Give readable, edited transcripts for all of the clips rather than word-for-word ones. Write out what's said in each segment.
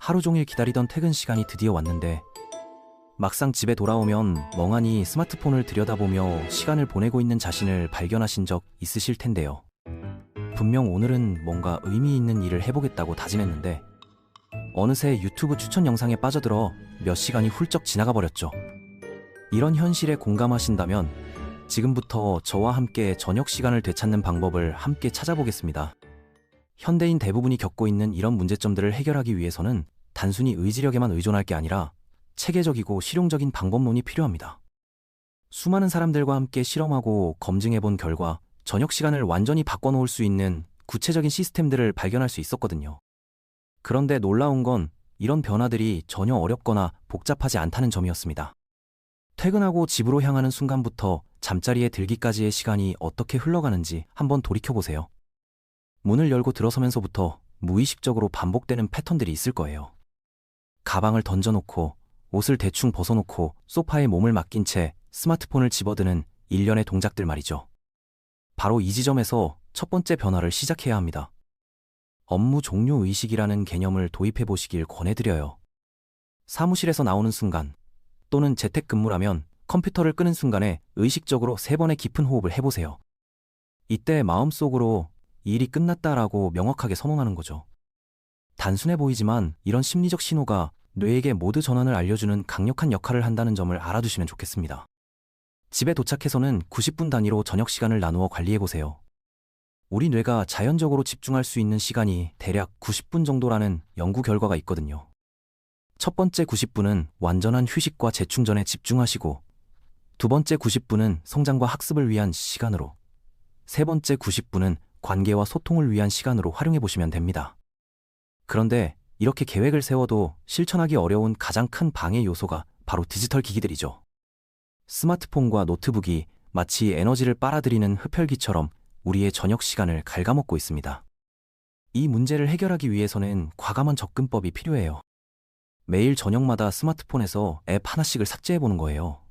하루 종일 기다리던 퇴근 시간이 드디어 왔는데 막상 집에 돌아오면 멍하니 스마트폰을 들여다보며 시간을 보내고 있는 자신을 발견하신 적 있으실 텐데요. 분명 오늘은 뭔가 의미 있는 일을 해보겠다고 다짐했는데 어느새 유튜브 추천 영상에 빠져들어 몇 시간이 훌쩍 지나가 버렸죠. 이런 현실에 공감하신다면 지금부터 저와 함께 저녁 시간을 되찾는 방법을 함께 찾아보겠습니다. 현대인 대부분이 겪고 있는 이런 문제점들을 해결하기 위해서는 단순히 의지력에만 의존할 게 아니라 체계적이고 실용적인 방법론이 필요합니다. 수많은 사람들과 함께 실험하고 검증해본 결과 저녁 시간을 완전히 바꿔놓을 수 있는 구체적인 시스템들을 발견할 수 있었거든요. 그런데 놀라운 건 이런 변화들이 전혀 어렵거나 복잡하지 않다는 점이었습니다. 퇴근하고 집으로 향하는 순간부터 잠자리에 들기까지의 시간이 어떻게 흘러가는지 한번 돌이켜보세요. 문을 열고 들어서면서부터 무의식적으로 반복되는 패턴들이 있을 거예요. 가방을 던져놓고 옷을 대충 벗어놓고 소파에 몸을 맡긴 채 스마트폰을 집어드는 일련의 동작들 말이죠. 바로 이 지점에서 첫 번째 변화를 시작해야 합니다. 업무 종료 의식이라는 개념을 도입해 보시길 권해드려요. 사무실에서 나오는 순간 또는 재택근무라면 컴퓨터를 끄는 순간에 의식적으로 3번의 깊은 호흡을 해보세요. 이때 마음속으로 일이 끝났다라고 명확하게 선언하는 거죠. 단순해 보이지만 이런 심리적 신호가 뇌에게 모드 전환을 알려주는 강력한 역할을 한다는 점을 알아두시면 좋겠습니다. 집에 도착해서는 90분 단위로 저녁 시간을 나누어 관리해보세요. 우리 뇌가 자연적으로 집중할 수 있는 시간이 대략 90분 정도라는 연구 결과가 있거든요. 첫 번째 90분은 완전한 휴식과 재충전에 집중하시고 두 번째 90분은 성장과 학습을 위한 시간으로 세 번째 90분은 관계와 소통을 위한 시간으로 활용해 보시면 됩니다. 그런데 이렇게 계획을 세워도 실천하기 어려운 가장 큰 방해 요소가 바로 디지털 기기들이죠. 스마트폰과 노트북이 마치 에너지를 빨아들이는 흡혈귀처럼 우리의 저녁 시간을 갉아먹고 있습니다. 이 문제를 해결하기 위해서는 과감한 접근법이 필요해요. 매일 저녁마다 스마트폰에서 앱 하나씩을 삭제해보는 거예요.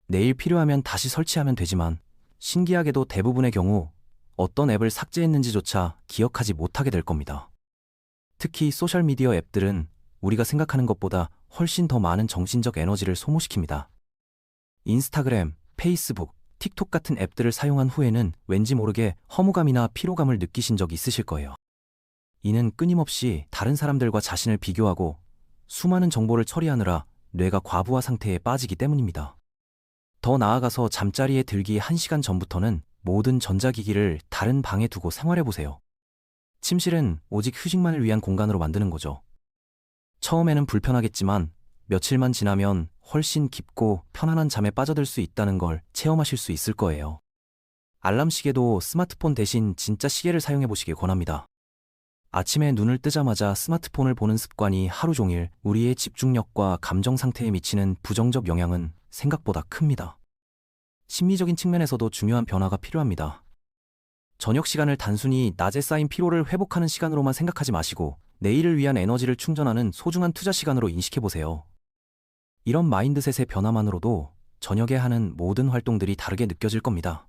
내일 필요하면 다시 설치하면 되지만 신기하게도 대부분의 경우 어떤 앱을 삭제했는지조차 기억하지 못하게 될 겁니다. 특히 소셜미디어 앱들은 우리가 생각하는 것보다 훨씬 더 많은 정신적 에너지를 소모시킵니다. 인스타그램, 페이스북, 틱톡 같은 앱들을 사용한 후에는 왠지 모르게 허무감이나 피로감을 느끼신 적 있으실 거예요. 이는 끊임없이 다른 사람들과 자신을 비교하고 수많은 정보를 처리하느라 뇌가 과부하 상태에 빠지기 때문입니다. 더 나아가서 잠자리에 들기 1시간 전부터는 모든 전자기기를 다른 방에 두고 생활해보세요. 침실은 오직 휴식만을 위한 공간으로 만드는 거죠. 처음에는 불편하겠지만 며칠만 지나면 훨씬 깊고 편안한 잠에 빠져들 수 있다는 걸 체험하실 수 있을 거예요. 알람 시계도 스마트폰 대신 진짜 시계를 사용해 보시길 권합니다. 아침에 눈을 뜨자마자 스마트폰을 보는 습관이 하루 종일 우리의 집중력과 감정 상태에 미치는 부정적 영향은 생각보다 큽니다. 심리적인 측면에서도 중요한 변화가 필요합니다. 저녁 시간을 단순히 낮에 쌓인 피로를 회복하는 시간으로만 생각하지 마시고 내일을 위한 에너지를 충전하는 소중한 투자 시간으로 인식해보세요. 이런 마인드셋의 변화만으로도 저녁에 하는 모든 활동들이 다르게 느껴질 겁니다.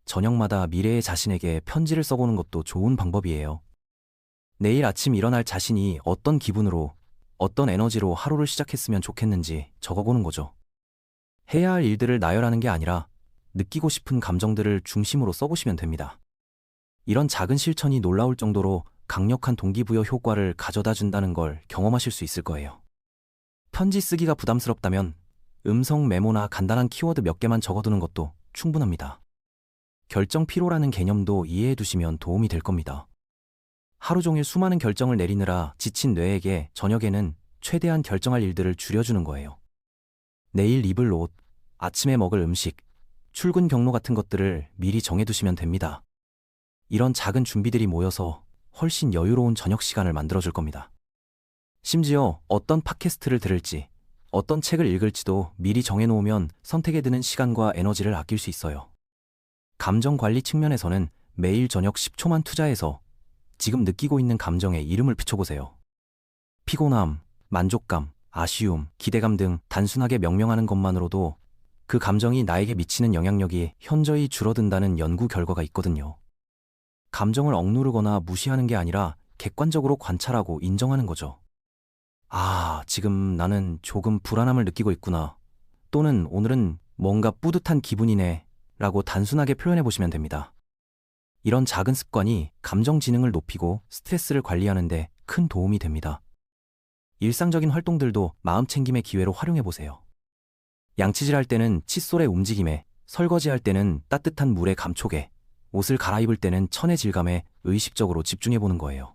저녁마다 미래의 자신에게 편지를 써보는 것도 좋은 방법이에요. 내일 아침 일어날 자신이 어떤 기분으로, 어떤 에너지로 하루를 시작했으면 좋겠는지 적어보는 거죠. 해야 할 일들을 나열하는 게 아니라 느끼고 싶은 감정들을 중심으로 써보시면 됩니다. 이런 작은 실천이 놀라울 정도로 강력한 동기부여 효과를 가져다 준다는 걸 경험하실 수 있을 거예요. 편지 쓰기가 부담스럽다면 음성 메모나 간단한 키워드 몇 개만 적어두는 것도 충분합니다. 결정 피로라는 개념도 이해해 두시면 도움이 될 겁니다. 하루 종일 수많은 결정을 내리느라 지친 뇌에게 저녁에는 최대한 결정할 일들을 줄여주는 거예요. 내일 입을 옷, 아침에 먹을 음식, 출근 경로 같은 것들을 미리 정해두시면 됩니다. 이런 작은 준비들이 모여서 훨씬 여유로운 저녁 시간을 만들어줄 겁니다. 심지어 어떤 팟캐스트를 들을지, 어떤 책을 읽을지도 미리 정해놓으면 선택에 드는 시간과 에너지를 아낄 수 있어요. 감정 관리 측면에서는 매일 저녁 10초만 투자해서 지금 느끼고 있는 감정에 이름을 붙여보세요. 피곤함, 만족감, 아쉬움, 기대감 등 단순하게 명명하는 것만으로도 그 감정이 나에게 미치는 영향력이 현저히 줄어든다는 연구 결과가 있거든요. 감정을 억누르거나 무시하는 게 아니라 객관적으로 관찰하고 인정하는 거죠. 아, 지금 나는 조금 불안함을 느끼고 있구나. 또는 오늘은 뭔가 뿌듯한 기분이네. 라고 단순하게 표현해 보시면 됩니다. 이런 작은 습관이 감정 지능을 높이고 스트레스를 관리하는 데 큰 도움이 됩니다. 일상적인 활동들도 마음 챙김의 기회로 활용해 보세요. 양치질할 때는 칫솔의 움직임에, 설거지할 때는 따뜻한 물의 감촉에, 옷을 갈아입을 때는 천의 질감에 의식적으로 집중해 보는 거예요.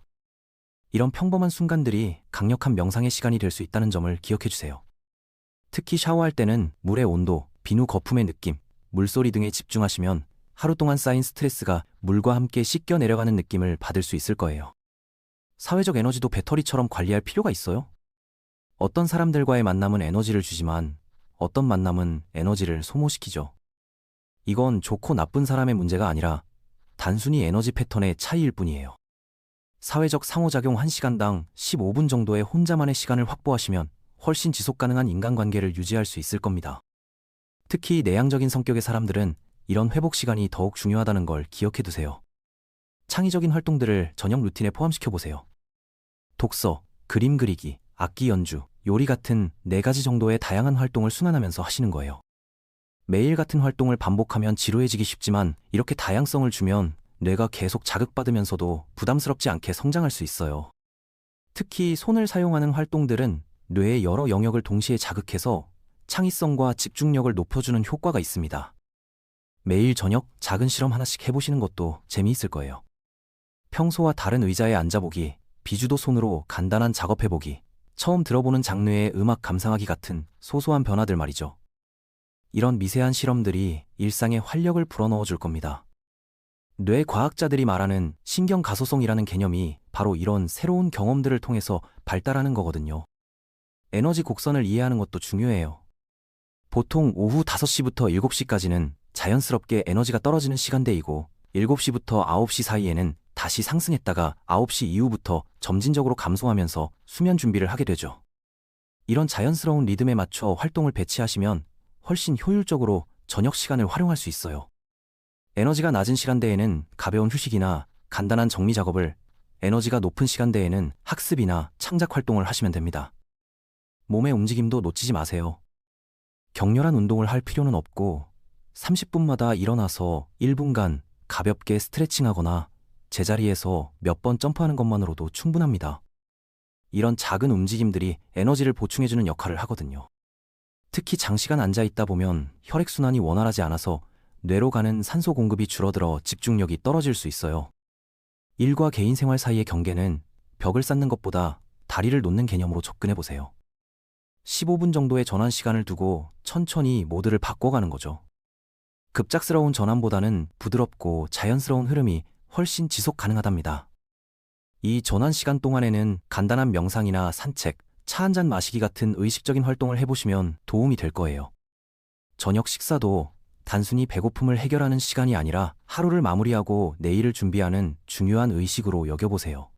이런 평범한 순간들이 강력한 명상의 시간이 될 수 있다는 점을 기억해 주세요. 특히 샤워할 때는 물의 온도, 비누 거품의 느낌, 물소리 등에 집중하시면 하루 동안 쌓인 스트레스가 물과 함께 씻겨 내려가는 느낌을 받을 수 있을 거예요. 사회적 에너지도 배터리처럼 관리할 필요가 있어요? 어떤 사람들과의 만남은 에너지를 주지만 어떤 만남은 에너지를 소모시키죠. 이건 좋고 나쁜 사람의 문제가 아니라 단순히 에너지 패턴의 차이일 뿐이에요. 사회적 상호작용 1시간당 15분 정도의 혼자만의 시간을 확보하시면 훨씬 지속 가능한 인간관계를 유지할 수 있을 겁니다. 특히 내향적인 성격의 사람들은 이런 회복 시간이 더욱 중요하다는 걸 기억해 두세요. 창의적인 활동들을 저녁 루틴에 포함시켜 보세요. 독서, 그림 그리기, 악기 연주, 요리 같은 4가지 정도의 다양한 활동을 순환하면서 하시는 거예요. 매일 같은 활동을 반복하면 지루해지기 쉽지만 이렇게 다양성을 주면 뇌가 계속 자극받으면서도 부담스럽지 않게 성장할 수 있어요. 특히 손을 사용하는 활동들은 뇌의 여러 영역을 동시에 자극해서 창의성과 집중력을 높여주는 효과가 있습니다. 매일 저녁 작은 실험 하나씩 해보시는 것도 재미있을 거예요. 평소와 다른 의자에 앉아보기, 비주도 손으로 간단한 작업해보기, 처음 들어보는 장르의 음악 감상하기 같은 소소한 변화들 말이죠. 이런 미세한 실험들이 일상에 활력을 불어넣어 줄 겁니다. 뇌 과학자들이 말하는 신경 가소성이라는 개념이 바로 이런 새로운 경험들을 통해서 발달하는 거거든요. 에너지 곡선을 이해하는 것도 중요해요. 보통 오후 5시부터 7시까지는 자연스럽게 에너지가 떨어지는 시간대이고 7시부터 9시 사이에는 다시 상승했다가 9시 이후부터 점진적으로 감소하면서 수면 준비를 하게 되죠. 이런 자연스러운 리듬에 맞춰 활동을 배치하시면 훨씬 효율적으로 저녁 시간을 활용할 수 있어요. 에너지가 낮은 시간대에는 가벼운 휴식이나 간단한 정리 작업을, 에너지가 높은 시간대에는 학습이나 창작 활동을 하시면 됩니다. 몸의 움직임도 놓치지 마세요. 격렬한 운동을 할 필요는 없고 30분마다 일어나서 1분간 가볍게 스트레칭하거나 제자리에서 몇 번 점프하는 것만으로도 충분합니다. 이런 작은 움직임들이 에너지를 보충해주는 역할을 하거든요. 특히 장시간 앉아있다 보면 혈액순환이 원활하지 않아서 뇌로 가는 산소 공급이 줄어들어 집중력이 떨어질 수 있어요. 일과 개인 생활 사이의 경계는 벽을 쌓는 것보다 다리를 놓는 개념으로 접근해보세요. 15분 정도의 전환 시간을 두고 천천히 모드를 바꿔가는 거죠. 급작스러운 전환보다는 부드럽고 자연스러운 흐름이 훨씬 지속 가능하답니다. 이 전환 시간 동안에는 간단한 명상이나 산책, 차 한잔 마시기 같은 의식적인 활동을 해보시면 도움이 될 거예요. 저녁 식사도 단순히 배고픔을 해결하는 시간이 아니라 하루를 마무리하고 내일을 준비하는 중요한 의식으로 여겨보세요.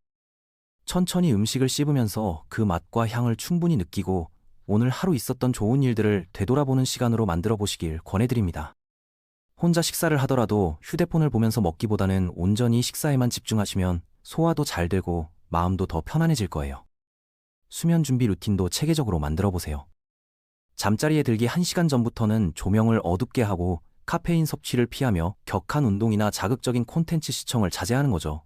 천천히 음식을 씹으면서 그 맛과 향을 충분히 느끼고 오늘 하루 있었던 좋은 일들을 되돌아보는 시간으로 만들어 보시길 권해드립니다. 혼자 식사를 하더라도 휴대폰을 보면서 먹기보다는 온전히 식사에만 집중하시면 소화도 잘 되고 마음도 더 편안해질 거예요. 수면 준비 루틴도 체계적으로 만들어 보세요. 잠자리에 들기 1시간 전부터는 조명을 어둡게 하고 카페인 섭취를 피하며 격한 운동이나 자극적인 콘텐츠 시청을 자제하는 거죠.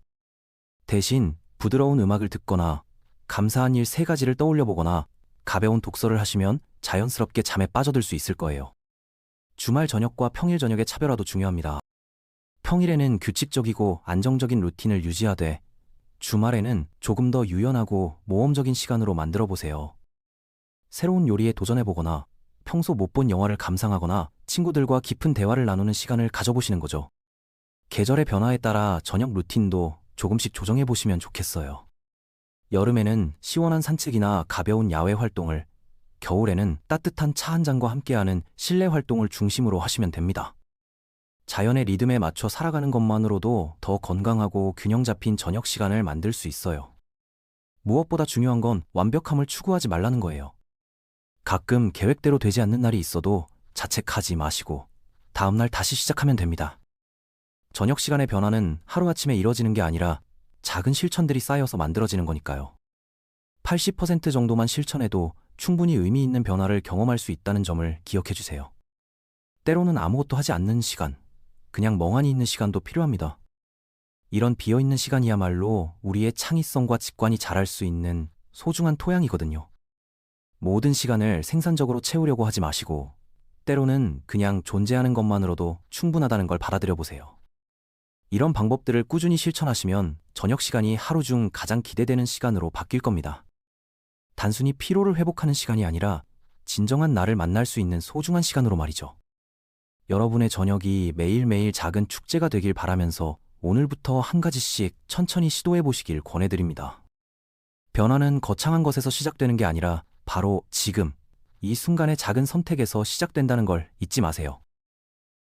대신 부드러운 음악을 듣거나 감사한 일 3가지를 떠올려 보거나 가벼운 독서를 하시면 자연스럽게 잠에 빠져들 수 있을 거예요. 주말 저녁과 평일 저녁의 차별화도 중요합니다. 평일에는 규칙적이고 안정적인 루틴을 유지하되 주말에는 조금 더 유연하고 모험적인 시간으로 만들어 보세요. 새로운 요리에 도전해보거나 평소 못 본 영화를 감상하거나 친구들과 깊은 대화를 나누는 시간을 가져보시는 거죠. 계절의 변화에 따라 저녁 루틴도 조금씩 조정해보시면 좋겠어요. 여름에는 시원한 산책이나 가벼운 야외 활동을, 겨울에는 따뜻한 차 한 잔과 함께하는 실내 활동을 중심으로 하시면 됩니다. 자연의 리듬에 맞춰 살아가는 것만으로도 더 건강하고 균형 잡힌 저녁 시간을 만들 수 있어요. 무엇보다 중요한 건 완벽함을 추구하지 말라는 거예요. 가끔 계획대로 되지 않는 날이 있어도 자책하지 마시고 다음날 다시 시작하면 됩니다. 저녁 시간의 변화는 하루아침에 이뤄지는 게 아니라 작은 실천들이 쌓여서 만들어지는 거니까요. 80% 정도만 실천해도 충분히 의미 있는 변화를 경험할 수 있다는 점을 기억해 주세요. 때로는 아무것도 하지 않는 시간, 그냥 멍하니 있는 시간도 필요합니다. 이런 비어있는 시간이야말로 우리의 창의성과 직관이 자랄 수 있는 소중한 토양이거든요. 모든 시간을 생산적으로 채우려고 하지 마시고, 때로는 그냥 존재하는 것만으로도 충분하다는 걸 받아들여 보세요. 이런 방법들을 꾸준히 실천하시면 저녁 시간이 하루 중 가장 기대되는 시간으로 바뀔 겁니다. 단순히 피로를 회복하는 시간이 아니라 진정한 나를 만날 수 있는 소중한 시간으로 말이죠. 여러분의 저녁이 매일매일 작은 축제가 되길 바라면서 오늘부터 한 가지씩 천천히 시도해 보시길 권해드립니다. 변화는 거창한 것에서 시작되는 게 아니라 바로 지금, 이 순간의 작은 선택에서 시작된다는 걸 잊지 마세요.